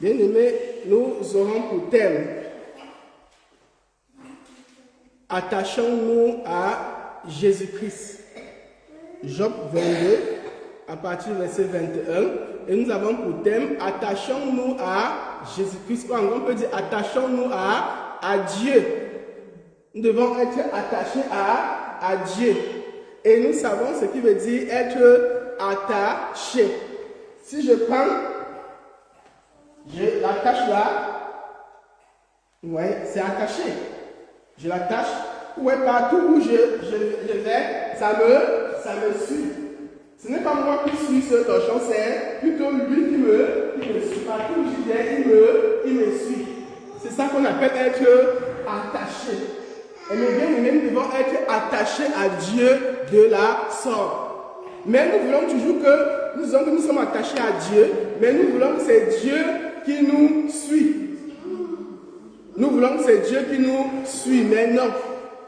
Bien-aimés, nous aurons pour thème attachons-nous à Jésus-Christ. Job 22, à partir du verset 21. Et nous avons pour thème attachons-nous à Jésus-Christ. On peut dire attachons-nous à Dieu. Nous devons être attachés à Dieu. Et nous savons ce qui veut dire être attaché. Si je prends, je l'attache là, ouais, c'est attaché. Je l'attache, ouais, partout où je vais, ça me suit. Ce n'est pas moi qui suis ce torchon, c'est plutôt lui qui me suit. Partout où je vais, il me suit. C'est ça qu'on appelle être attaché. Et mes bien-aimés, nous devons être attachés à Dieu de la sorte. Mais nous voulons toujours que nous sommes attachés à Dieu, mais nous voulons que c'est Dieu qui nous suit. Nous voulons que c'est Dieu qui nous suit, mais non.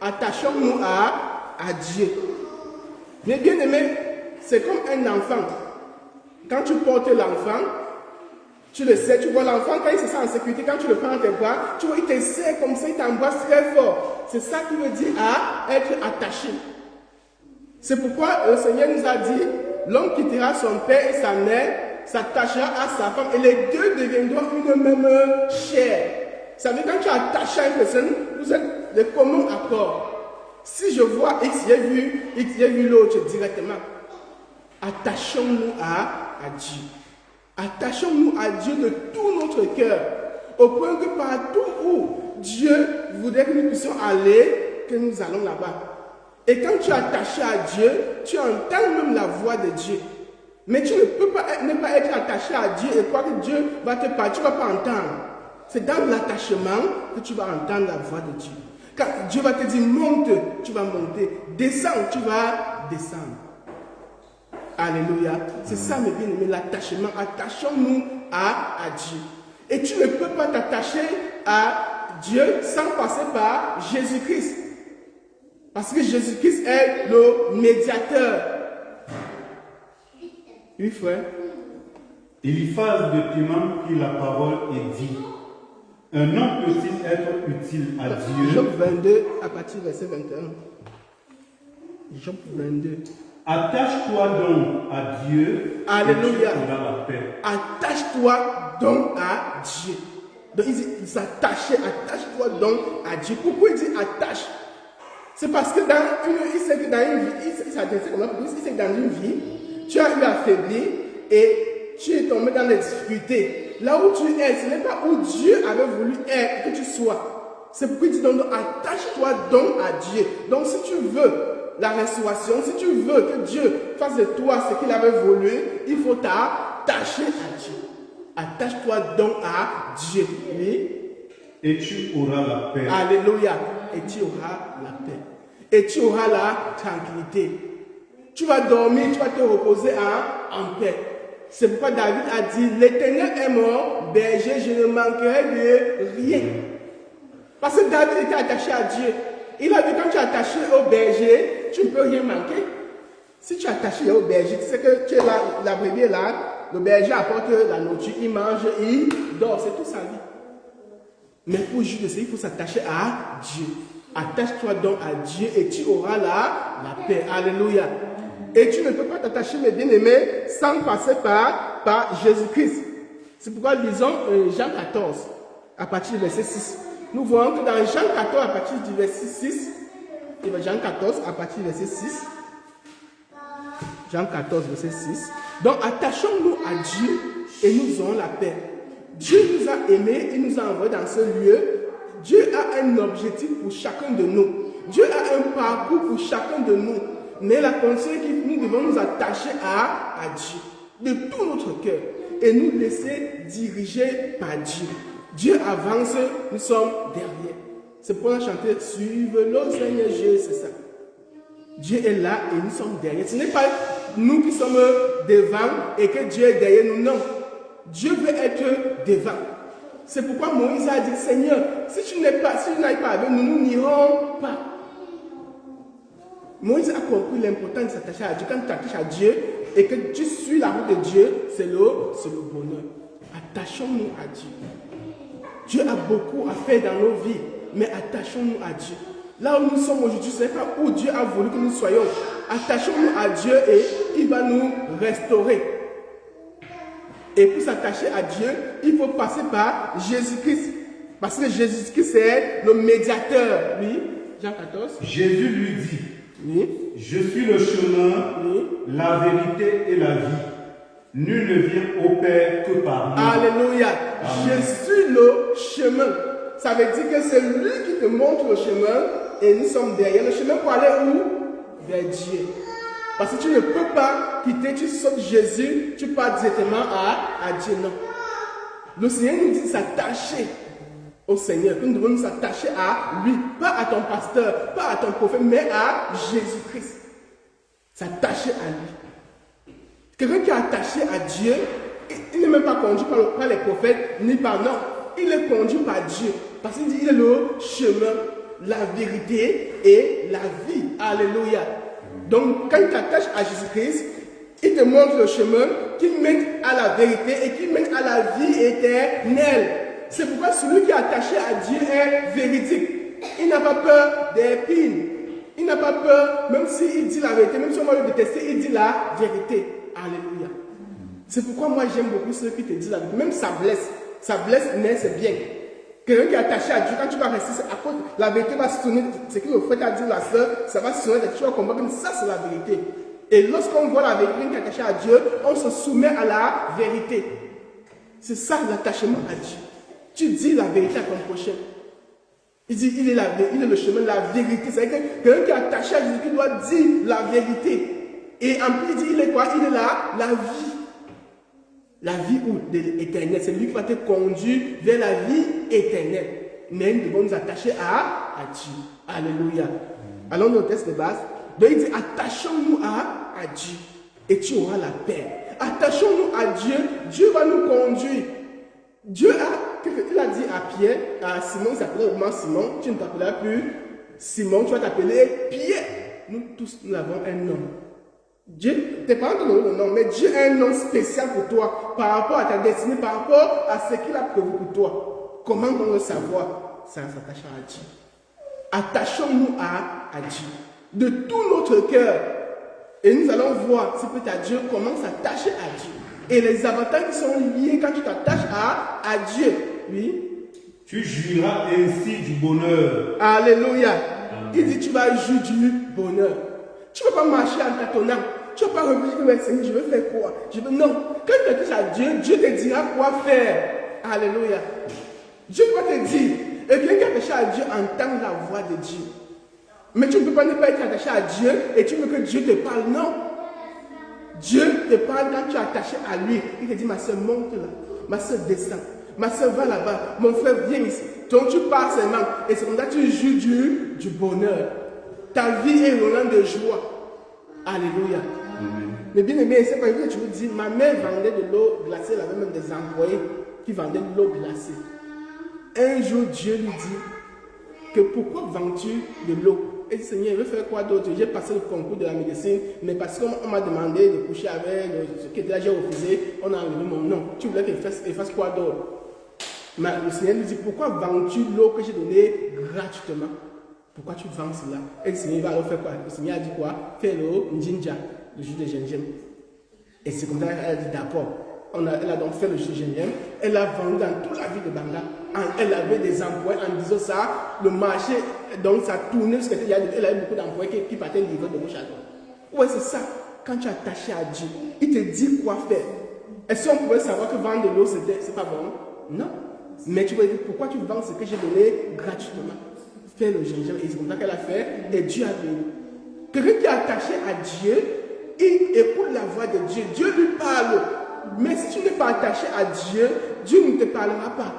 Attachons-nous à Dieu. Mais bien aimé, c'est comme un enfant. Quand tu portes l'enfant, tu le sais, tu vois l'enfant, quand il se sent en sécurité, quand tu le prends dans tes bras, tu vois, il te serre comme ça, il t'embrasse très fort. C'est ça qui veut dire être attaché. C'est pourquoi le Seigneur nous a dit, l'homme quittera son père et sa mère, s'attachera à sa femme, et les deux deviendront une même chair. Ça veut dire quand tu es attaché à une personne, vous êtes de commun accord. Si je vois X, j'ai vu l'autre directement. Attachons-nous à Dieu. Attachons-nous à Dieu de tout notre cœur. Au point que partout où Dieu voudrait que nous puissions aller, que nous allons là-bas. Et quand tu es attaché à Dieu, tu entends même la voix de Dieu. Mais tu ne peux pas ne pas être attaché à Dieu et croire que Dieu va te parler, tu ne vas pas entendre. C'est dans l'attachement que tu vas entendre la voix de Dieu. Quand Dieu va te dire monte, tu vas monter. Descends, tu vas descendre. Alléluia. C'est ça, mes bien-aimés, l'attachement. Attachons-nous à Dieu. Et tu ne peux pas t'attacher à Dieu sans passer par Jésus-Christ. Parce que Jésus-Christ est le médiateur. Oui, frère. Eliphaz de Théman prit la parole et dit: un homme peut-il être utile à Dieu? Job 22, à partir du verset 21. Job 22. Attache-toi donc à Dieu. Alléluia. Et tu auras la paix. Attache-toi donc à Dieu. Donc il s'attachait, attache-toi donc à Dieu. Pourquoi il dit attache? C'est parce que il sait que dans une vie, il s'adressait comme ça, il sait que dans une vie, tu as eu affaibli et tu es tombé dans les difficultés. Là où tu es, ce n'est pas où Dieu avait voulu être, que tu sois. C'est pourquoi il dit donc attache-toi donc à Dieu. Donc si tu veux la restauration, si tu veux que Dieu fasse de toi ce qu'il avait voulu, il faut t'attacher à Dieu. Attache-toi donc à Dieu. Oui. Et tu auras la paix. Alléluia. Et tu auras la paix. Et tu auras la tranquillité. Tu vas dormir, tu vas te reposer en paix. C'est pourquoi David a dit, l'Éternel est mon berger, je ne manquerai de rien. Parce que David était attaché à Dieu. Il a dit, quand tu es attaché au berger, tu ne peux rien manquer. Si tu es attaché au berger, tu sais que tu es là, la brebis est là, le berger apporte la nourriture, il mange, il dort, c'est toute sa vie. Mais pour juger ça, il faut s'attacher à Dieu. Attache-toi donc à Dieu et tu auras la paix. Alléluia. Et tu ne peux pas t'attacher, mes bien-aimés, sans passer par Jésus-Christ. C'est pourquoi lisons Jean 14, à partir du verset 6. Nous voyons que dans Jean 14, à partir du verset 6, Jean 14, à partir du verset 6, Jean 14, verset 6. Donc, attachons-nous à Dieu et nous aurons la paix. Dieu nous a aimés, il nous a envoyés dans ce lieu. Dieu a un objectif pour chacun de nous. Dieu a un parcours pour chacun de nous. Mais la condition est que nous devons nous attacher à Dieu de tout notre cœur et nous laisser diriger par Dieu. Dieu avance, nous sommes derrière. C'est pour la chanter, suivre le Seigneur Jésus, c'est ça. Dieu est là et nous sommes derrière. Ce n'est pas nous qui sommes devant et que Dieu est derrière nous, non. Dieu veut être devant. C'est pourquoi Moïse a dit, Seigneur, si tu n'ailles pas avec nous, nous n'irons pas. Moïse a compris l'importance de s'attacher à Dieu. Quand tu t'attaches à Dieu et que tu suis la route de Dieu, c'est le bonheur. Attachons-nous à Dieu. Dieu a beaucoup à faire dans nos vies, mais attachons-nous à Dieu. Là où nous sommes aujourd'hui, ce n'est pas où Dieu a voulu que nous soyons. Attachons-nous à Dieu et il va nous restaurer. Et pour s'attacher à Dieu, il faut passer par Jésus-Christ. Parce que Jésus-Christ, c'est le médiateur. Oui, Jean 14. Jésus lui dit, oui. Je suis le chemin, oui. La vérité et la vie. Nul ne vient au Père que par moi. Alléluia. Amen. Je suis le chemin. Ça veut dire que c'est lui qui te montre le chemin et nous sommes derrière le chemin pour aller où? Vers Dieu. Parce que tu ne peux pas quitter, tu sautes Jésus, tu pars directement à Dieu. Non. Le Seigneur nous dit de s'attacher au Seigneur, que nous devons nous attacher à lui, pas à ton pasteur, pas à ton prophète, mais à Jésus-Christ. S'attacher à lui. Quelqu'un qui est attaché à Dieu, il n'est même pas conduit par les prophètes, ni par non. Il est conduit par Dieu. Parce qu'il dit, il est le chemin, la vérité et la vie. Alléluia. Donc, quand tu t'attaches à Jésus-Christ, il te montre le chemin qui mène à la vérité et qui mène à la vie éternelle. C'est pourquoi celui qui est attaché à Dieu est véridique. Il n'a pas peur des épines. Il n'a pas peur, même s'il dit la vérité, même si on va le détester, il dit la vérité. Alléluia. C'est pourquoi moi j'aime beaucoup ceux qui te disent la vérité. Même ça blesse. Ça blesse, mais c'est bien. Quelqu'un qui est attaché à Dieu, quand tu vas rester à cause, la vérité va se tourner. Ce que le frère t'a dit, la soeur, ça va se tourner. Tu vas comprendre que ça, c'est la vérité. Et lorsqu'on voit la vérité qui est attachée à Dieu, on se soumet à la vérité. C'est ça l'attachement à Dieu. Tu dis la vérité à ton prochain. Il dit, il est le chemin de la vérité. C'est-à-dire que quelqu'un qui est attaché à Jésus, qui doit dire la vérité. Et en plus, il dit, il est quoi? Il est la vie. La vie éternelle. C'est lui qui va te conduire vers la vie éternelle. Mais nous devons nous attacher à Dieu. Alléluia. Allons dans le texte de base. Donc il dit, attachons-nous à Dieu. Et tu auras la paix. Attachons-nous à Dieu. Dieu va nous conduire. Dieu il a dit à Pierre, à Simon, il s'appelait vraiment Simon, tu ne t'appelleras plus Simon, tu vas t'appeler Pierre. Nous tous, nous avons un nom. Dieu, tes parents te donnent le nom, mais Dieu a un nom spécial pour toi, par rapport à ta destinée, par rapport à ce qu'il a prévu pour toi. Comment donc le savoir? Ça s'attache à Dieu. Attachons-nous à Dieu, de tout notre cœur. Et nous allons voir, si peut à Dieu, comment s'attacher à Dieu. Et les avantages qui sont liés quand tu t'attaches à Dieu. Oui. Tu jouiras ainsi du bonheur. Alléluia. Il dit tu vas jouir du bonheur. Tu ne peux pas marcher en tâtonnant. Tu ne vas pas réfléchir, mais Seigneur, je veux faire quoi? Non. Quand tu t'attaches à Dieu, Dieu te dira quoi faire. Alléluia. Dieu va te dire. Et quelqu'un qui est attaché à Dieu entend la voix de Dieu. Mais tu ne peux pas ne pas être attaché à Dieu et tu veux que Dieu te parle. Non. Dieu te parle quand tu es attaché à lui. Il te dit, ma soeur, monte là. Ma soeur, descend. Ma soeur, va là-bas. Mon frère, viens ici. Donc tu pars seulement. Et c'est comme ça que tu joues du bonheur. Ta vie est roulant de joie. Alléluia. Mais bien aimé, c'est pas vrai que tu me dis, ma mère vendait de l'eau glacée. Elle avait même des employés qui vendaient de l'eau glacée. Un jour, Dieu lui dit que pourquoi vends-tu de l'eau? Et dit, Seigneur, je veux faire quoi d'autre? J'ai passé le concours de la médecine, mais parce qu'on m'a demandé de coucher avec ce qui était là, j'ai refusé, on a enlevé mon nom. Tu voulais qu'il fasse quoi d'autre? Mais le Seigneur lui dit, pourquoi vends-tu l'eau que j'ai donnée gratuitement? Pourquoi tu vends cela? Et le Seigneur va alors faire quoi? Le Seigneur a dit quoi? Fais le njinja, le jus de gingembre. Et c'est comme ça qu'elle a dit d'accord. Elle a donc fait le jus de gingembre. Elle a vendu dans toute la ville de Banga. Elle avait des employés en disant ça. Le marché, donc ça tournait. Elle avait beaucoup d'employés qui partaient livrer de gauche à droite. Ouais, c'est ça. Quand tu es attaché à Dieu, il te dit quoi faire. Est-ce qu'on pouvait savoir que vendre de l'eau, c'est pas bon? Non. Mais tu vas dire pourquoi tu vends ce que j'ai donné gratuitement. Fais le gingembre. Et c'est comme ça qu'elle a fait. Et Dieu a béni. Quelqu'un qui est attaché à Dieu, il écoute la voix de Dieu. Dieu lui parle. Mais si tu n'es pas attaché à Dieu, Dieu ne te parlera pas.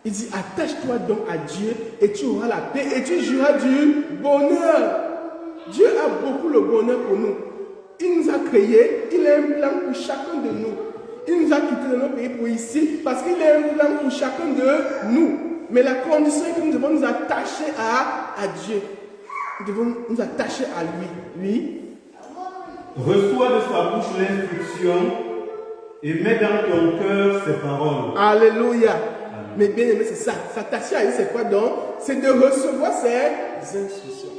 Il dit, attache-toi donc à Dieu et tu auras la paix et tu jouiras du bonheur. Dieu a beaucoup le bonheur pour nous. Il nous a créés, il a un plan pour chacun de nous. Il nous a quittés de notre pays pour ici parce qu'il a un plan pour chacun de nous. Mais la condition est que nous devons nous attacher à Dieu. Nous devons nous attacher à lui. Reçois de sa bouche l'instruction Et mets dans ton cœur ces paroles. Alléluia. Mais bien aimé, c'est ça. S'attacher à lui, c'est quoi donc? C'est de recevoir ses instructions.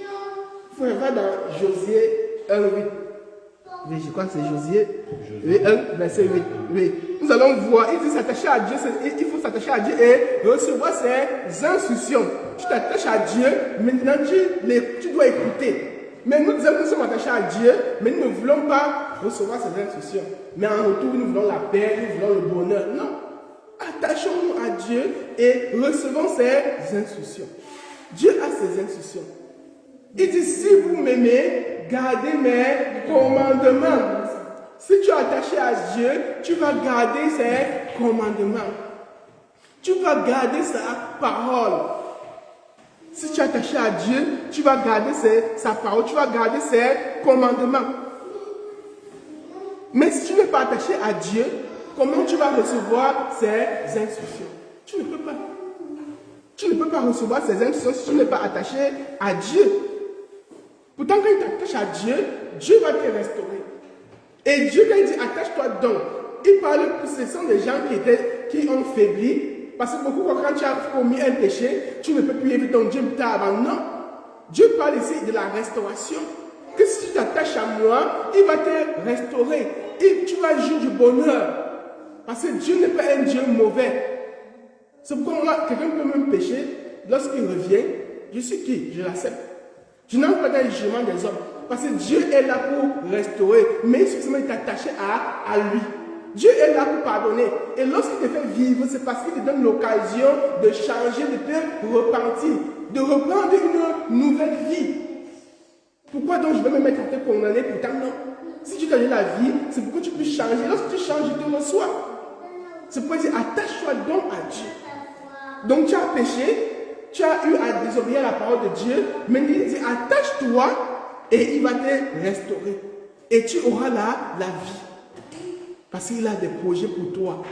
Il faut voir dans Josué 1, 8. Oui, je crois que c'est Josué 1, verset 8. Oui. Nous allons voir, il dit s'attacher à Dieu, il faut s'attacher à Dieu et recevoir ses instructions. Tu t'attaches à Dieu, maintenant tu dois écouter. Mais nous disons que nous sommes attachés à Dieu, mais nous ne voulons pas recevoir ses instructions. Mais en retour, nous voulons la paix, nous voulons le bonheur. Non. Attachons-nous à Dieu et recevons ses instructions. Dieu a ses instructions. Il dit, si vous m'aimez, gardez mes commandements. Si tu es attaché à Dieu, tu vas garder ses commandements. Tu vas garder sa parole. Si tu es attaché à Dieu, tu vas garder sa parole, tu vas garder ses commandements. Mais si tu n'es pas attaché à Dieu, comment tu vas recevoir ses instructions? Tu ne peux pas. Tu ne peux pas recevoir ses instructions si tu n'es pas attaché à Dieu. Pourtant, quand il t'attache à Dieu, Dieu va te restaurer. Et Dieu, quand il dit attache-toi donc, il parle que ce sont des gens qui ont faibli. Parce que beaucoup, quand tu as commis un péché, tu ne peux plus éviter ton Dieu t'a abandonné. Non. Dieu parle ici de la restauration. Que si tu t'attaches à moi, il va te restaurer. Et tu vas jouir du bonheur. Parce que Dieu n'est pas un Dieu mauvais. C'est pourquoi moi, quelqu'un peut même pécher. Lorsqu'il revient, je suis qui? Je l'accepte. Je n'entre pas dans le jugement des hommes. Parce que Dieu est là pour restaurer. Mais il suffit de t'attacher à lui. Dieu est là pour pardonner. Et lorsqu'il te fait vivre, c'est parce qu'il te donne l'occasion de changer, de te repentir, de reprendre une nouvelle vie. Pourquoi donc je vais me mettre à te condamner? Pourtant non. Si tu gagnes la vie, c'est pour que tu puisses changer. Lorsque tu changes, je te reçois. C'est pourquoi il dit attache-toi donc à Dieu. Donc tu as péché, tu as eu à désobéir à la parole de Dieu, mais il dit attache-toi et il va te restaurer. Et tu auras la vie. Parce qu'il a des projets pour toi.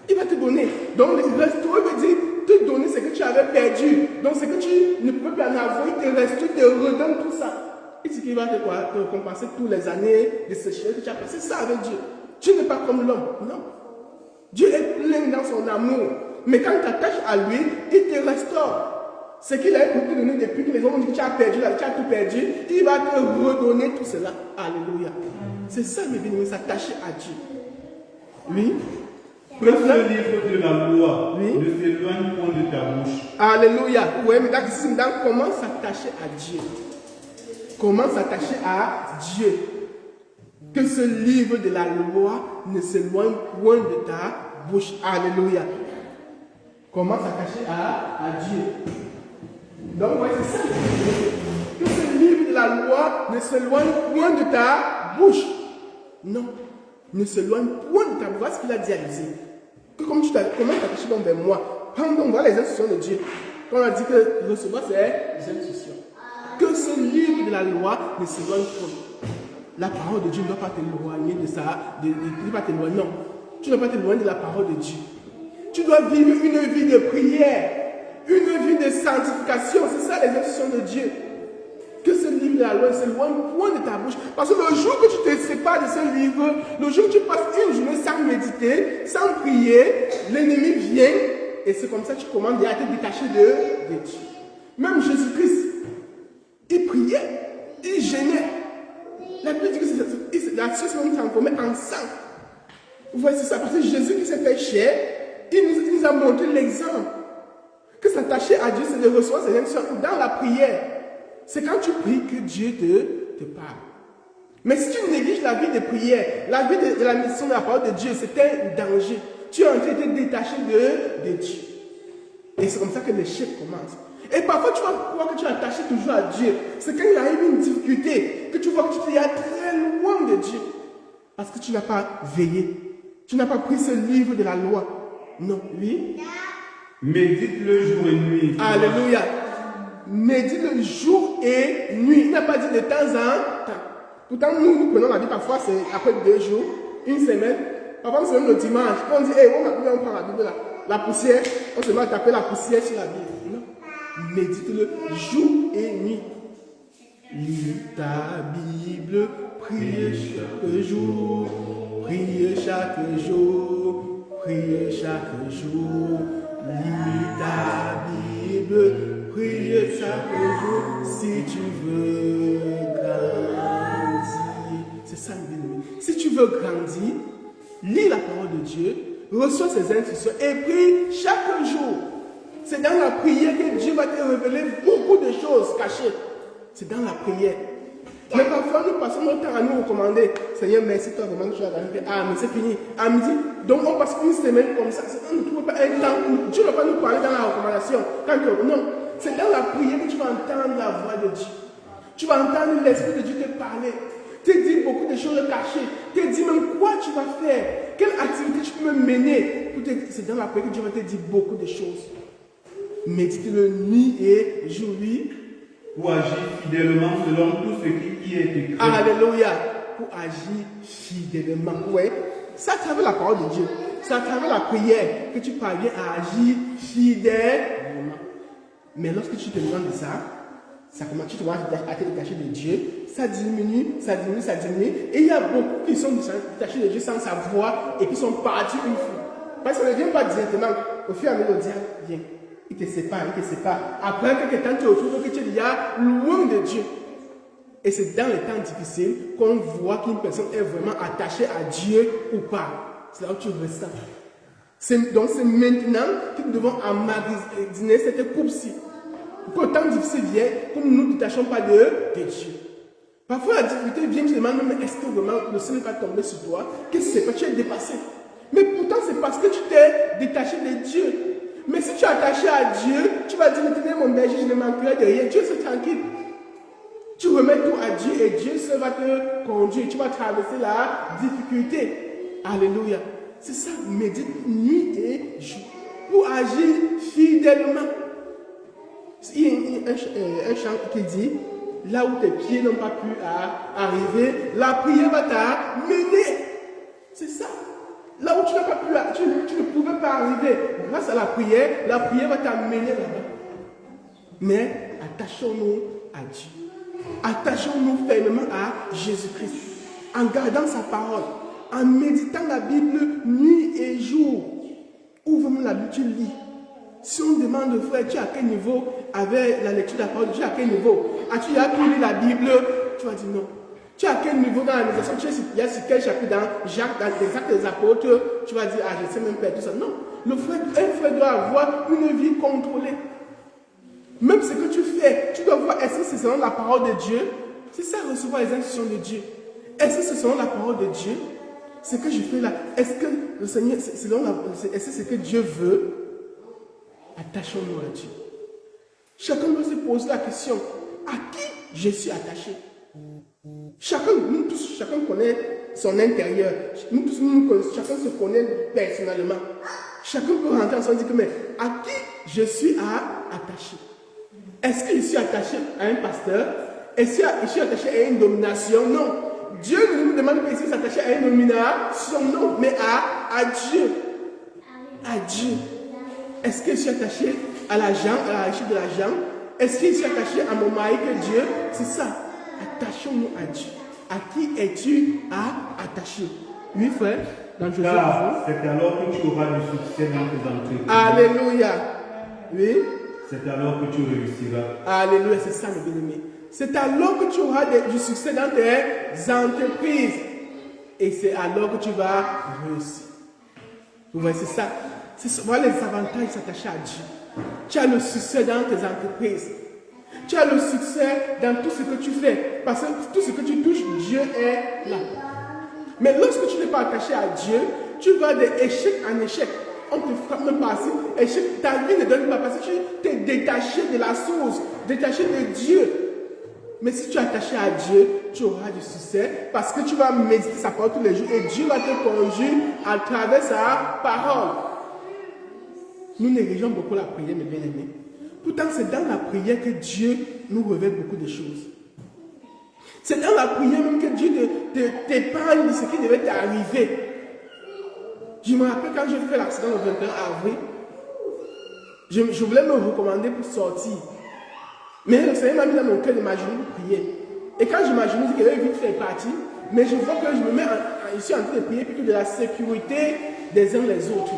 Il va te donner. Donc, restaurer veut dire te donner ce que tu avais perdu. Donc, ce que tu ne peux plus en avoir, il te restaure, il te redonne tout ça. Il dit qu'il va te récompenser toutes les années de sécheresse que tu as passé. C'est ça avec Dieu. Tu n'es pas comme l'homme. Non. Dieu est plein dans son amour. Mais quand tu t'attaches à lui, il te restaure. Ce qu'il a pu te donner depuis que les hommes ont dit que tu as perdu, tu as tout perdu, il va te redonner tout cela. Alléluia. C'est ça, mes bien-aimés, s'attacher à Dieu. Oui. Que ce livre de la loi oui. ne s'éloigne point de ta bouche. Alléluia. Oui, mais dans comment s'attacher à Dieu. Comment s'attacher à Dieu. Que ce livre de la loi ne s'éloigne point de ta bouche. Alléluia. Comment s'attacher à Dieu. Donc, ouais, c'est ça. Que ce livre de la loi ne s'éloigne point de ta bouche. Non. Ne s'éloigne point de ta bouche. Voilà ce qu'il a dit à Élisée. Que comment t'attaches donc vers moi. Prends donc, voilà les instructions de Dieu. Quand on a dit que recevoir, c'est les instructions. Que ce livre de la loi ne s'éloigne point. La parole de Dieu ne doit pas t'éloigner de ça. Ne doit pas t'éloigner. Non. Tu ne dois pas t'éloigner de la parole de Dieu. Tu dois vivre une vie de prière. Une vie de sanctification. C'est ça les instructions de Dieu. Que ce livre de la loi ne s'éloigne point de ta bouche. Parce que le jour que tu te sépares de ce livre, le jour que tu passes une journée sans méditer, sans prier, l'ennemi vient et c'est comme ça que tu commandes à te détacher de Dieu. Même Jésus-Christ, il priait, il gênait. La Bible dit que la société s'est transformée en sang. Vous voyez, c'est ça. Parce que Jésus qui s'est fait chair, il nous a montré l'exemple. Que s'attacher à Dieu, c'est de recevoir ses instructions dans la prière. C'est quand tu pries que Dieu te parle. Mais si tu négliges la vie de prière, la vie de la mission de la parole de Dieu, c'est un danger. Tu es en train de te détacher de Dieu. Et c'est comme ça que l'échec commence. Et parfois, tu vas croire que tu es attaché toujours à Dieu. C'est quand il arrive une difficulté que tu vois que tu es très loin de Dieu. Parce que tu n'as pas veillé. Tu n'as pas pris ce livre de la loi. Non, oui. Médite-le jour et nuit. Alléluia. Médite le jour et nuit. Il n'a pas dit de temps en temps. Pourtant, nous prenons la Bible parfois, c'est après 2 jours, une semaine. Parfois, c'est même le dimanche. Quand on dit, hey, on prend la Bible là. La poussière, on se met à taper la poussière sur la Bible. Non. Médite-le jour et nuit. Lis ta Bible, prie chaque jour. Prie chaque jour, prie chaque jour. Lis ta Bible, prie chaque jour si tu veux grandir. C'est ça, bien aimé. Si tu veux grandir, lis la parole de Dieu, reçois ses instructions et prie chaque jour. C'est dans la prière que Dieu va te révéler beaucoup de choses cachées. C'est dans la prière. Mais parfois, nous passons notre temps à nous recommander. Seigneur, merci, toi vraiment que tu as arrivé. Ah, mais c'est fini. À midi. Donc, on passe une semaine comme ça. On ne trouve pas un temps. Dieu ne va pas nous parler dans la recommandation. Non. C'est dans la prière que tu vas entendre la voix de Dieu. Tu vas entendre l'Esprit de Dieu te parler. Te dire beaucoup de choses cachées. Te dire même quoi tu vas faire. Quelle activité tu peux me mener. C'est dans la prière que Dieu va te dire beaucoup de choses. Médite-le nuit et jour. Pour agir fidèlement selon tout ce qui y est écrit. Alléluia. Pour agir fidèlement. Ouais. C'est à travers la parole de Dieu. C'est à travers la prière que tu parviens à agir fidèlement. Mais lorsque tu te demandes de ça commence, tu te vois à te détacher de Dieu. Ça diminue. Et il y a beaucoup qui sont détachés de Dieu sans savoir et qui sont partis une fois. Parce que ça ne vient pas directement. Au fur et à mesure, Dieu vient. Il te sépare. Après quelques temps, tu retrouves que tu es déjà loin de Dieu. Et c'est dans les temps difficiles qu'on voit qu'une personne est vraiment attachée à Dieu ou pas. C'est là où tu ressens. Donc c'est maintenant que nous devons emmagasiner cette coupe-ci. Quand le temps difficile vient, comme nous ne nous détachons pas de Dieu. Parfois la difficulté vient, tu te demandes, mais est-ce que vraiment le ciel va tomber sur toi? Qu'est-ce que c'est? Tu es dépassé. Mais pourtant c'est parce que tu t'es détaché de Dieu. Mais si tu es attaché à Dieu, tu vas dire, maintenant mon berger, je ne manquerai de rien. Dieu, c'est tranquille. Tu remets tout à Dieu et Dieu seul va te conduire. Tu vas traverser la difficulté. Alléluia. C'est ça, médite nuit et jour. Pour agir fidèlement. Il y a un chant qui dit, là où tes pieds n'ont pas pu arriver, la prière va t'amener. C'est ça. Là où tu n'as pas pu, tu ne pouvais pas arriver, grâce à la prière va t'amener là-bas. Mais attachons-nous à Dieu. Attachons-nous fermement à Jésus-Christ. En gardant sa parole, en méditant la Bible nuit et jour. Ouvre-moi la Bible, tu lis. Si on demande, frère, tu es à quel niveau avec la lecture de la parole, tu es à quel niveau? As-tu déjà pu lire la Bible? Tu vas dire non. Tu es à quel niveau dans la méditation? Il y a sur quel chapitre dans Jacques, dans les Actes des Apôtres? Tu vas dire, je sais même pas tout ça. Non. Un frère doit avoir une vie contrôlée. Même ce que tu fais, tu dois voir, est-ce que c'est selon la parole de Dieu? C'est ça, recevoir les instructions de Dieu. Est-ce que c'est selon la parole de Dieu? Ce que je fais là, est-ce que le Seigneur, est-ce que c'est ce que Dieu veut? Attachons-nous à Dieu. Chacun doit se poser la question, à qui je suis attaché? Nous tous, chacun connaît son intérieur. Nous tous, chacun se connaît personnellement. Chacun peut rentrer ensemble et dire que, mais à qui je suis attaché? Est-ce que je suis attaché à un pasteur? Est-ce que je suis attaché à une domination? Non. Dieu ne nous demande pas ici de s'attacher à une domination, non, mais à Dieu. À Dieu. Est-ce que je suis attaché à l'argent, à la richesse de l'argent? Est-ce que je suis attaché à mon mari que Dieu? C'est ça. Attachons-nous à Dieu. À qui es-tu attaché? Oui, frère. Car c'est alors que tu auras du succès dans tes entreprises. Alléluia. Oui. C'est alors que tu réussiras. Alléluia, c'est ça, mes bien-aimés. C'est alors que tu auras du succès dans tes entreprises. Et c'est alors que tu vas réussir. Vous voyez, c'est ça. Voilà les avantages de s'attacher à Dieu. Tu as le succès dans tes entreprises. Tu as le succès dans tout ce que tu fais. Parce que tout ce que tu touches, Dieu est là. Mais lorsque tu n'es pas attaché à Dieu, tu vas d'échec en échec. On te frappe même pas assis. Échec, ta vie ne donne pas parce que tu t'es détaché de la source, détaché de Dieu. Mais si tu es attaché à Dieu, tu auras du succès parce que tu vas méditer sa parole tous les jours et Dieu va te conduire à travers sa parole. Nous négligeons beaucoup la prière, mes bien-aimés. Pourtant, c'est dans la prière que Dieu nous révèle beaucoup de choses. C'est dans la prière même que Dieu t'épargne de ce qui devait t'arriver. Je me rappelle quand j'ai fait l'accident le 21 avril, je voulais me recommander pour sortir. Mais le Seigneur m'a mis dans mon cœur d'imaginer pour prier. Et quand j'imagine, je dis qu'il avait vite fait partir, mais je vois que je me mets je suis en train de prier plutôt de la sécurité des uns les autres.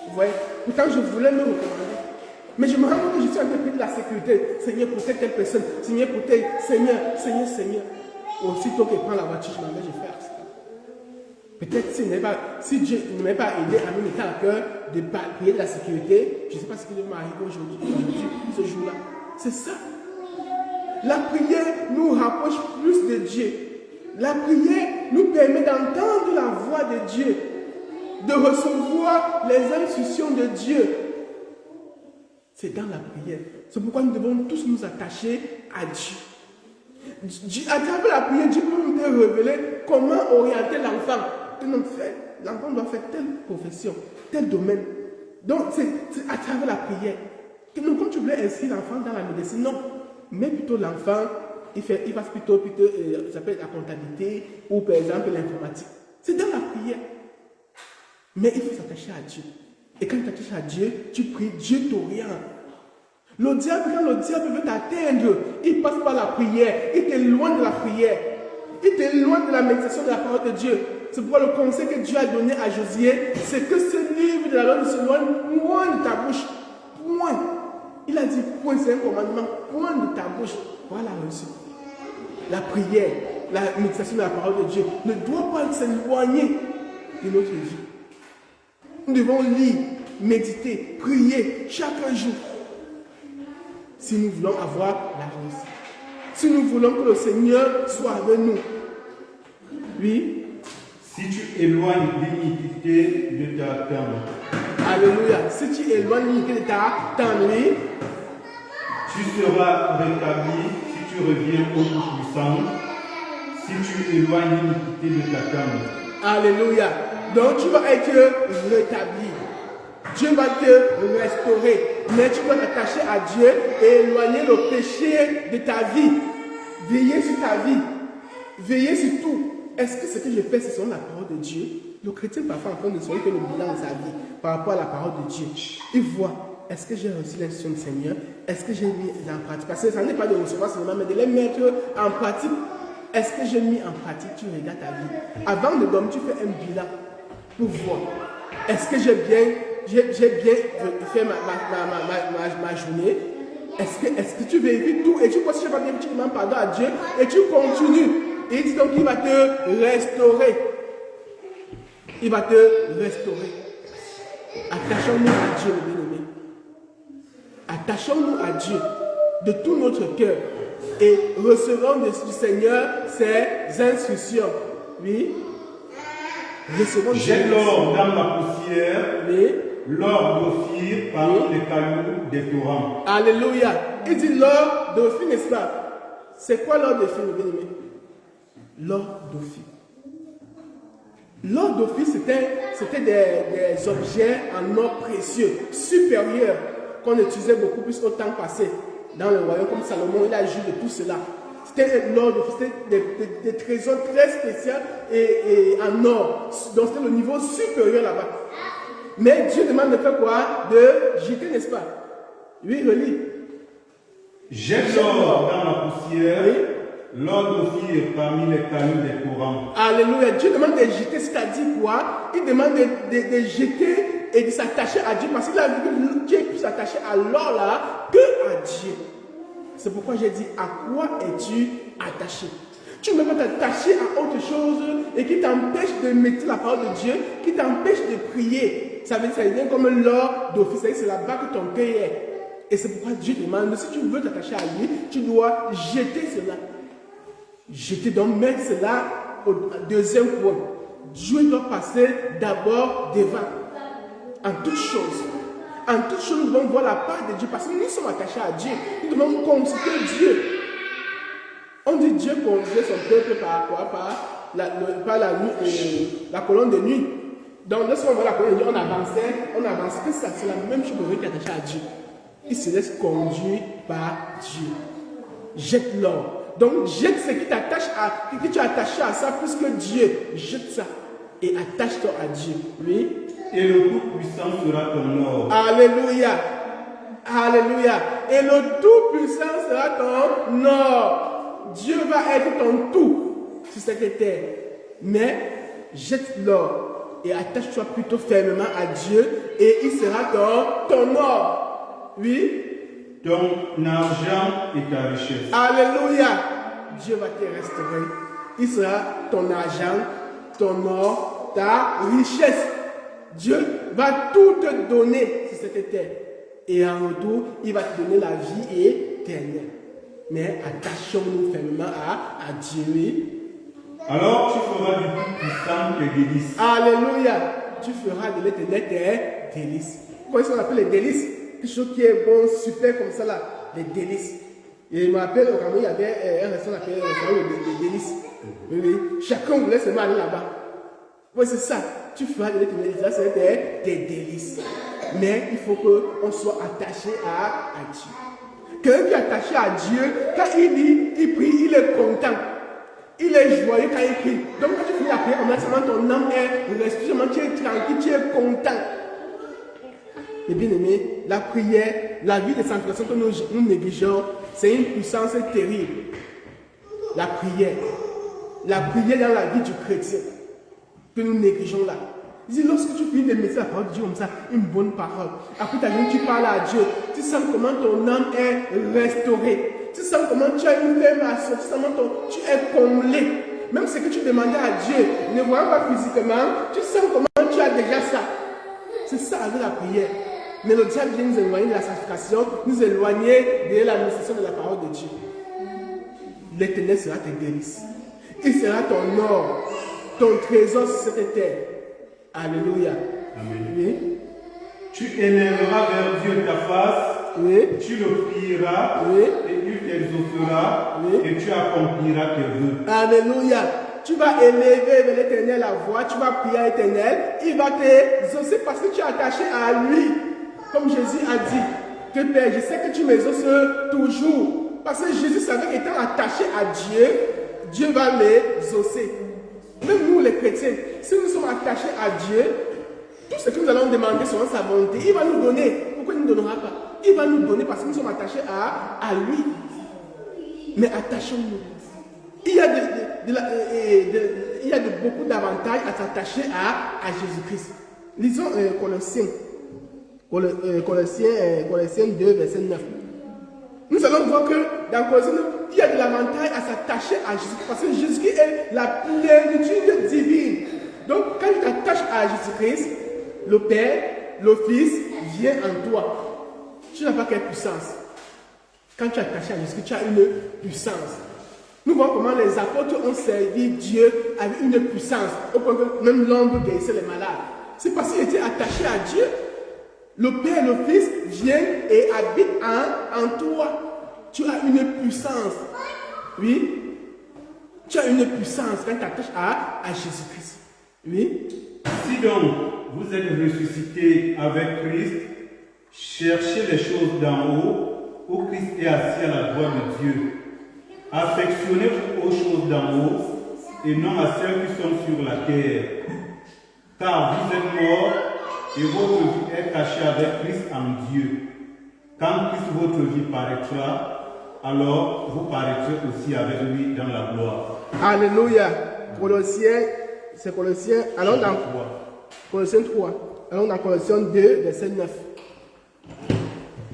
Vous voyez? Pourtant, je voulais me recommander. Mais je me rends compte que je suis en train de prier de la sécurité. Seigneur, protège telle personne. Seigneur, protège. Seigneur. Aussitôt qu'il prend la voiture, je m'en vais, je fais ça. Peut-être si Dieu ne m'avait pas aidé à me mettre à cœur de prier de la sécurité, je ne sais pas ce qui m'arrive aujourd'hui, ce jour-là. C'est ça. La prière nous rapproche plus de Dieu. La prière nous permet d'entendre la voix de Dieu, de recevoir les instructions de Dieu. C'est dans la prière. C'est pourquoi nous devons tous nous attacher à Dieu. À travers la prière, Dieu peut nous révéler comment orienter l'enfant. L'enfant doit faire telle profession, tel domaine. Donc, c'est à travers la prière. Donc, quand tu voulais inscrire l'enfant dans la médecine, non. Mais plutôt l'enfant, il passe plutôt ça peut être la comptabilité ou par exemple l'informatique. C'est dans la prière. Mais il faut s'attacher à Dieu. Et quand tu t'attaches à Dieu, tu pries, Dieu t'oriente. Quand le diable veut t'atteindre, il passe par la prière, il t'éloigne de la prière, il t'éloigne de la méditation de la parole de Dieu. C'est pourquoi le conseil que Dieu a donné à Josué, c'est que ce livre de la loi ne s'éloigne point de ta bouche. Point. Il a dit point, c'est un commandement, point de ta bouche. Voilà reçu. La prière, la méditation de la parole de Dieu ne doit pas s'éloigner de notre vie. Nous devons lire, méditer, prier chaque jour. Si nous voulons avoir la réussite. Si nous voulons que le Seigneur soit avec nous. Oui. Si tu éloignes l'iniquité de ta tente. Alléluia. Si tu éloignes l'iniquité de ta tente, oui. Tu seras rétabli si tu reviens au Tout-Puissant. Si tu éloignes l'iniquité de ta tente. Alléluia. Donc tu vas être rétabli. Dieu va te restaurer. Mais tu dois t'attacher à Dieu et éloigner le péché de ta vie. Veiller sur ta vie. Veiller sur tout. Est-ce que ce que je fais, c'est selon la parole de Dieu? Le chrétien, parfois, en train de se faire le bilan de sa vie par rapport à la parole de Dieu. Il voit, est-ce que j'ai reçu l'instruction du Seigneur? Est-ce que j'ai mis en pratique? Parce que ça n'est pas de recevoir seulement, mais de les mettre en pratique. Est-ce que j'ai mis en pratique? Tu regardes ta vie. Avant de dormir, tu fais un bilan pour voir. Est-ce que j'ai bien fait ma journée? Est-ce que tu vérifies tout et tu vois si je n'ai pas bien, tu demandes pardon à Dieu et tu continues. Et il dit donc qu'il va te restaurer. Il va te restaurer. Attachons-nous à Dieu, bien-aimé. Attachons-nous à Dieu de tout notre cœur et recevons du Seigneur ses instructions. Oui. Recevons. Jette l'or dans la poussière. Oui. L'or d'Ophir parmi les cailloux des torrents. Alléluia. Il dit l'or d'Ophir, n'est-ce pas? C'est quoi l'or d'Ophir, bien-aimé? L'or d'Ophir. L'or d'Ophir, c'était des objets en or précieux, supérieurs, qu'on utilisait beaucoup plus au temps passé. Dans le royaume comme Salomon, il a joué de tout cela. C'était l'or d'Ophir, c'était des trésors très spéciaux et en or. Donc c'était le niveau supérieur là-bas. Mais Dieu demande de faire quoi? De jeter, n'est-ce pas? Oui, relis. Jette l'or dans la poussière. Oui. L'or d'Ophir parmi les cailloux des torrents. Alléluia. Dieu demande de jeter, c'est-à-dire quoi? Il demande de jeter et de s'attacher à Dieu parce qu'il a vu que Dieu peut s'attacher à l'or là que à Dieu. C'est pourquoi j'ai dit, à quoi es-tu attaché? Tu ne peux pas t'attacher à autre chose et qui t'empêche de mettre la parole de Dieu, qui t'empêche de prier. Ça veut dire, ça vient comme l'or d'Ophir, c'est là-bas que ton cœur est. Et c'est pourquoi Dieu demande, si tu veux t'attacher à lui, tu dois jeter cela. Jeter, donc mettre cela au deuxième point. Dieu doit passer d'abord devant. En toutes choses. En toutes choses, nous devons voir la part de Dieu parce que nous sommes attachés à Dieu. Nous devons consulter Dieu. On dit Dieu conduisait son peuple par quoi? Par la colonne de nuit. Donc, lorsqu'on voit la colonne de nuit, on avançait. C'est la même chose pour lui qui est attaché à Dieu. Il se laisse conduire par Dieu. Jette l'or. Donc, jette ce qui t'attache que tu es attaché à ça plus que Dieu. Jette ça. Et attache-toi à Dieu. Oui. Et le Tout-Puissant sera ton or. Alléluia. Alléluia. Et le Tout-Puissant sera ton or. Dieu va être ton tout sur cette terre. Mais jette l'or et attache-toi plutôt fermement à Dieu et il sera ton or. Oui. Ton argent et ta richesse. Alléluia. Dieu va te restaurer. Il sera ton argent, ton or, ta richesse. Dieu va tout te donner sur cette terre. Et en retour, il va te donner la vie éternelle. Mais attachons-nous fermement à Dieu. Oui. Alors tu feras du Tout-Puissant tes délices. Alléluia. Tu feras de l'Éternel tes délices. Comment est-ce qu'on appelle les délices? Quelque chose qui est bon, super comme ça là. Les délices. Et je me rappelle au Cameroun, il y avait un restaurant appelé le restaurant des délices. Oui, oui. Chacun voulait seulement aller là-bas. Oui, c'est ça. Tu feras de l'Éternel des délices. Mais il faut qu'on soit attaché à Dieu. Quelqu'un qui est attaché à Dieu, quand il lit, il prie, il est content. Il est joyeux quand il prie. Donc quand tu finis la prière, ton âme est respiration, tu es tranquille, tu es content. Et bien aimé, la prière, la vie de sanctification que nous négligeons, c'est une puissance terrible. La prière dans la vie du chrétien, que nous négligeons là. Il dit, lorsque tu finis de méditer la parole de Dieu comme ça, une bonne parole, après ta journée, tu parles à Dieu, tu sens comment ton âme est restaurée. Tu sens comment tu as une ferme action, tu sens comment tu es comblé. Même ce que tu demandais à Dieu, ne voyant pas physiquement, tu sens comment tu as déjà ça. C'est ça avec la prière. Mais le diable vient nous éloigner de la sanctification, nous éloigner de l'administration de la parole de Dieu. L'Éternel sera tes délices. Il sera ton or, ton trésor sur cette terre. Alléluia. Amen. Oui. Tu élèveras vers Dieu ta face. Oui. Tu le prieras, oui. Et il t'exaucera, oui. Et tu accompliras tes vœux. Alléluia. Tu vas élever vers l'Éternel la voix, tu vas prier à l'Éternel, il va t'exaucer parce que tu es attaché à lui. Comme Jésus a dit, que Père, je sais que tu m'exauces toujours. Parce que Jésus savait qu'étant attaché à Dieu, Dieu va l'exaucer. Même nous les chrétiens, si nous sommes attachés à Dieu, tout ce que nous allons demander selon sa volonté, il va nous donner. Pourquoi il ne nous donnera pas? Il va nous donner parce que nous sommes attachés à lui. Mais attachons-nous. Il y a beaucoup d'avantages à s'attacher à Jésus-Christ. Lisons Colossiens 2, verset 9. Nous allons voir que dans Colossiens 2, il y a de l'avantage à s'attacher à Jésus-Christ. Parce que Jésus-Christ est la plénitude divine. Donc, quand tu t'attaches à Jésus-Christ, le Père, le Fils vient en toi. Tu n'as pas quelle puissance. Quand tu es attaché à Jésus-Christ, tu as une puissance. Nous voyons comment les apôtres ont servi Dieu avec une puissance. Au point que même l'ombre guérissait les malades. C'est parce qu'ils étaient attachés à Dieu. Le Père et le Fils viennent et habitent en toi. Tu as une puissance. Oui. Tu as une puissance quand tu t'attaches à Jésus-Christ. Oui. Si donc vous êtes ressuscité avec Christ, cherchez les choses d'en haut, où Christ est assis à la droite de Dieu. Affectionnez-vous aux choses d'en haut et non à celles qui sont sur la terre. Car vous êtes morts et votre vie est cachée avec Christ en Dieu. Quand Christ votre vie paraîtra, alors vous paraîtrez aussi avec lui dans la gloire. Alléluia. C'est Colossiens. Allons dans Colossiens 3. Allons dans Colossiens 2, verset 9.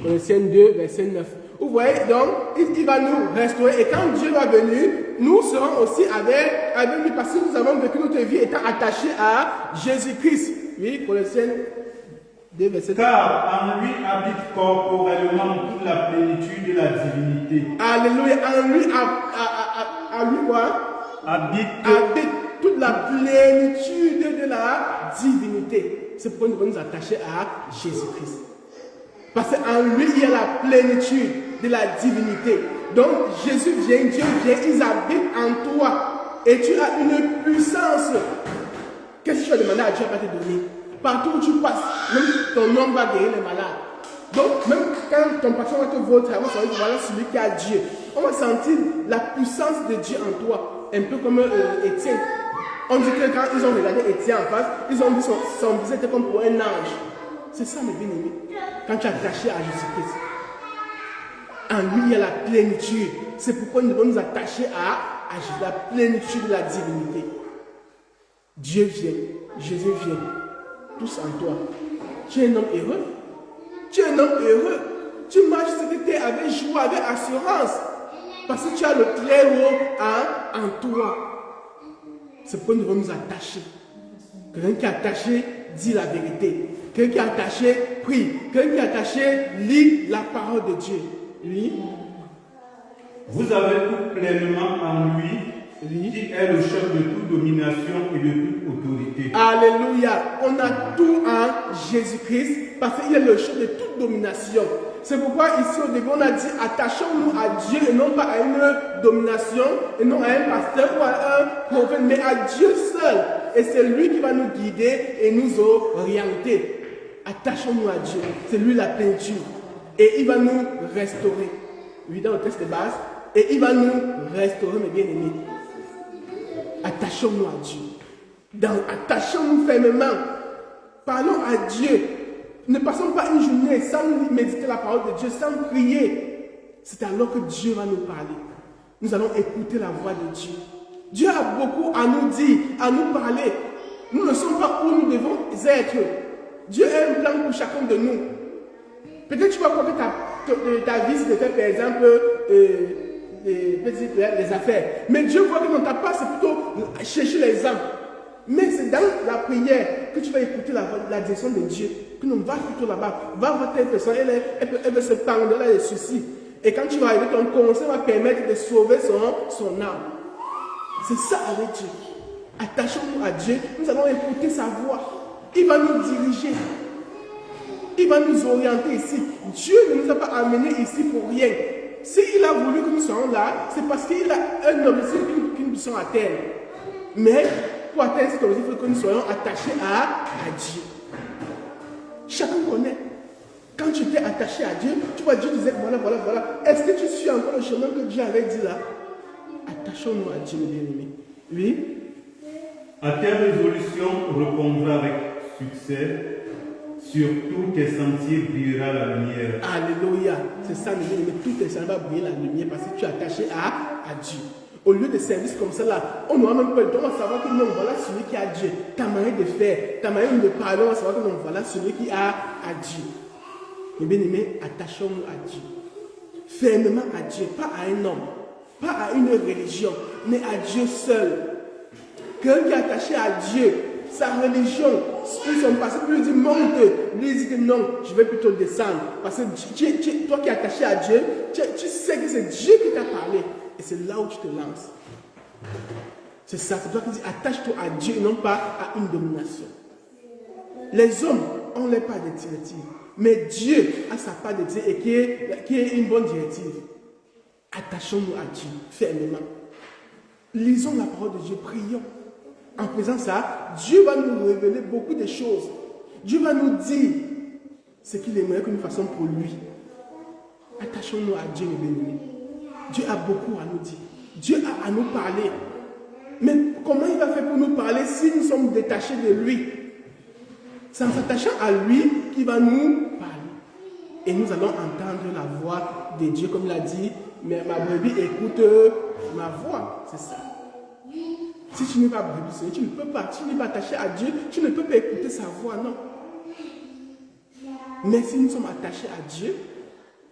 Colossiens 2, verset 9. Vous voyez, donc, il va nous restaurer. Et quand Dieu va venir, nous serons aussi avec lui parce que nous avons vécu notre vie étant attachés à Jésus-Christ. Oui, Colossiens 2, verset 9. Car en lui habite corporellement toute la plénitude de la divinité. Alléluia. En lui, à lui quoi? Habite toute la plénitude de la divinité. C'est pourquoi nous devons nous attacher à Jésus-Christ. Parce qu'en lui, il y a la plénitude de la divinité. Donc, Jésus vient, Dieu vient, ils habitent en toi. Et tu as une puissance. Qu'est-ce que tu vas demander à Dieu à te donner? Partout où tu passes, même ton nom va guérir les malades. Donc, même quand ton patient va te voter, on va sentir voilà celui qui a Dieu. On va sentir la puissance de Dieu en toi. Un peu comme Étienne. On dit que quand ils ont regardé Étienne en face, ils ont vu son visage était comme pour un ange. C'est ça, mes bien-aimés. Quand tu es attaché à Jésus-Christ, en lui, il y a la plénitude. C'est pourquoi nous devons nous attacher à Jésus, la plénitude de la divinité. Dieu vient, Jésus vient, tous en toi. Tu es un homme heureux. Tu es un homme heureux. Tu marches cet été avec joie, avec assurance. Parce que tu as le très haut en toi. C'est pourquoi nous devons nous attacher. Quelqu'un qui est attaché dit la vérité. Quelqu'un qui est attaché prie. Quelqu'un qui est attaché lit la parole de Dieu. Oui. Vous avez tout pleinement en lui, qui est le chef de toute domination et de toute autorité. Alléluia. On a tout en Jésus-Christ parce qu'il est le chef de toute domination. C'est pourquoi ici au début on a dit attachons-nous à Dieu et non pas à une domination et non à un pasteur ou à un prophète, mais à Dieu seul. Et c'est lui qui va nous guider et nous orienter. Attachons-nous à Dieu. C'est lui la peinture. Et il va nous restaurer. Oui, dans le texte de base. Et il va nous restaurer, mes bien-aimés. Attachons-nous à Dieu. Attachons-nous fermement. Parlons à Dieu. Ne passons pas une journée sans méditer la parole de Dieu, sans prier. C'est alors que Dieu va nous parler. Nous allons écouter la voix de Dieu. Dieu a beaucoup à nous dire, à nous parler. Nous ne sommes pas où nous devons être. Dieu a un plan pour chacun de nous. Peut-être tu vas croire que ta vie, c'est de faire, par exemple, les affaires. Mais Dieu voit que dans ta part, c'est plutôt chercher les âmes. Mais c'est dans la prière que tu vas écouter la direction de Dieu. Que nous va plutôt là-bas. Va voir telle personne, elle veut se pendre là les soucis. Et quand tu vas arriver, ton conseil va permettre de sauver son âme. C'est ça avec Dieu. Attachons-nous à Dieu. Nous allons écouter sa voix. Il va nous diriger. Il va nous orienter ici. Dieu ne nous a pas amenés ici pour rien. S'il a voulu que nous soyons là, c'est parce qu'il a un objectif que nous puissions atteindre. Mais pour atteindre cet objectif, il faut que nous soyons attachés à Dieu. Chacun connaît. Quand tu étais attaché à Dieu, tu vois, Dieu disait voilà. Est-ce que tu suis encore le chemin que Dieu avait dit là? Attachons-nous à Dieu, mes bien-aimés. Oui. À tes résolutions répondra avec succès. Sur tous tes sentiers brillera la lumière. Alléluia. C'est ça, mes bien-aimés. Tous tes sentiers va briller la lumière parce que tu es attaché à Dieu. Au lieu de services comme ça là, on n'aura même pas le temps. On va savoir que non, voilà celui qui a Dieu. Ta manière de faire, ta manière de parler, on va savoir que non, voilà celui qui a Dieu. Mes bien-aimés, attachons-nous à Dieu. Fermement à Dieu, pas à un homme, pas à une religion, mais à Dieu seul. Quelqu'un qui est attaché à Dieu, sa religion, ils sont passés pour lui dire monte. Lui dit que non, je vais plutôt descendre. Parce que toi qui es attaché à Dieu, tu sais que c'est Dieu qui t'a parlé. Et c'est là où tu te lances. C'est ça, c'est toi qui dis attache-toi à Dieu et non pas à une domination. Les hommes ont leur part de directive. Mais Dieu a sa part de directive et qui est une bonne directive. Attachons-nous à Dieu fermement. Lisons la parole de Dieu, prions. En faisant ça, Dieu va nous révéler beaucoup de choses. Dieu va nous dire ce qu'il aimerait que nous fassions pour lui. Attachons-nous à Dieu, mes bien-aimés. Dieu a beaucoup à nous dire. Dieu a à nous parler. Mais comment il va faire pour nous parler si nous sommes détachés de lui? C'est en s'attachant à lui qu'il va nous parler. Et nous allons entendre la voix de Dieu, comme il a dit, mais ma brebis écoute ma voix. C'est ça. Si tu n'es pas brebis, tu ne peux pas. Si tu n'es pas attaché à Dieu, tu ne peux pas écouter sa voix, non. Mais si nous sommes attachés à Dieu,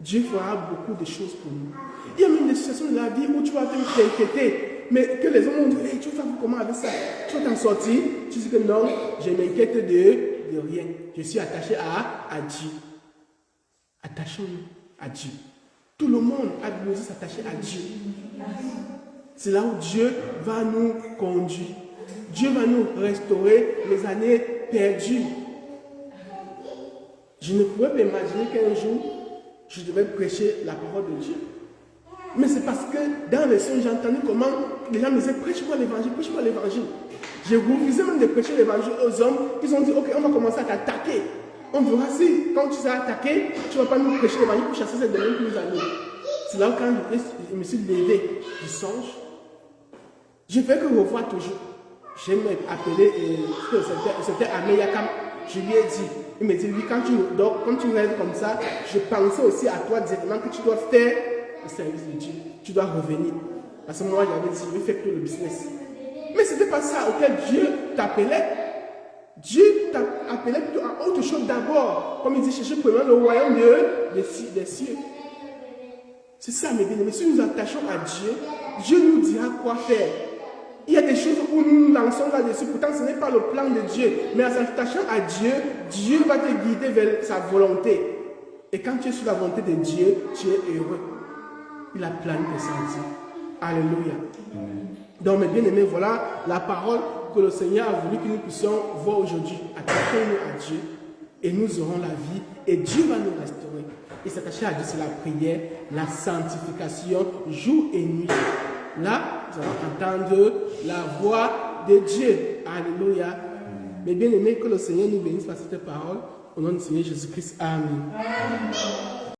Dieu fera beaucoup de choses pour nous. Il y a même des situations de la vie où tu vas t'inquiéter, mais que les hommes vont dire, hey, tu vas faire comment avec ça? Tu vas t'en sortir, tu dis que non, je m'inquiète de rien. Je suis attaché à Dieu. Attachons-nous à Dieu. Tout le monde a besoin de s'attacher à Dieu. C'est là où Dieu va nous conduire. Dieu va nous restaurer les années perdues. Je ne pouvais pas imaginer qu'un jour, je devais prêcher la parole de Dieu. Mais c'est parce que dans les songes, j'ai entendu comment les gens me disaient, prêche-moi l'évangile, prêche-moi l'évangile. J'ai refusé même de prêcher l'évangile aux hommes. Ils ont dit, ok, on va commencer à t'attaquer. On verra si, quand tu seras attaqué, tu ne vas pas nous prêcher l'évangile pour chasser ces démons qui nous animent. C'est là où quand je me suis levé du songe, je fais que revoir toujours. J'ai appelé, c'était Ameyakam. Je lui ai dit, il me dit, oui, quand tu rêves comme ça, je pensais aussi à toi directement que tu dois faire le service de Dieu. Tu dois revenir. Parce que moi, j'avais dit, je vais faire tout le business. Mais ce n'était pas ça auquel Dieu t'appelait. Dieu t'a appelé plutôt à autre chose d'abord. Comme il dit, cherchez premièrement le royaume des cieux. C'est ça, mes bien-aimés. Si nous nous attachons à Dieu, Dieu nous dira quoi faire. Il y a des choses où nous nous lançons là-dessus. Pourtant, ce n'est pas le plan de Dieu. Mais en s'attachant à Dieu, Dieu va te guider vers sa volonté. Et quand tu es sur la volonté de Dieu, tu es heureux. Il a plein de sentir. Alléluia. Donc, mes bien-aimés, voilà la parole que le Seigneur a voulu que nous puissions voir aujourd'hui. Attachons-nous à Dieu et nous aurons la vie et Dieu va nous restaurer. Et s'attacher à Dieu, c'est la prière, la sanctification, jour et nuit. Là, nous allons entendre la voix de Dieu. Alléluia. Mes bien-aimés, que le Seigneur nous bénisse par cette parole. Au nom du Seigneur Jésus-Christ. Amen.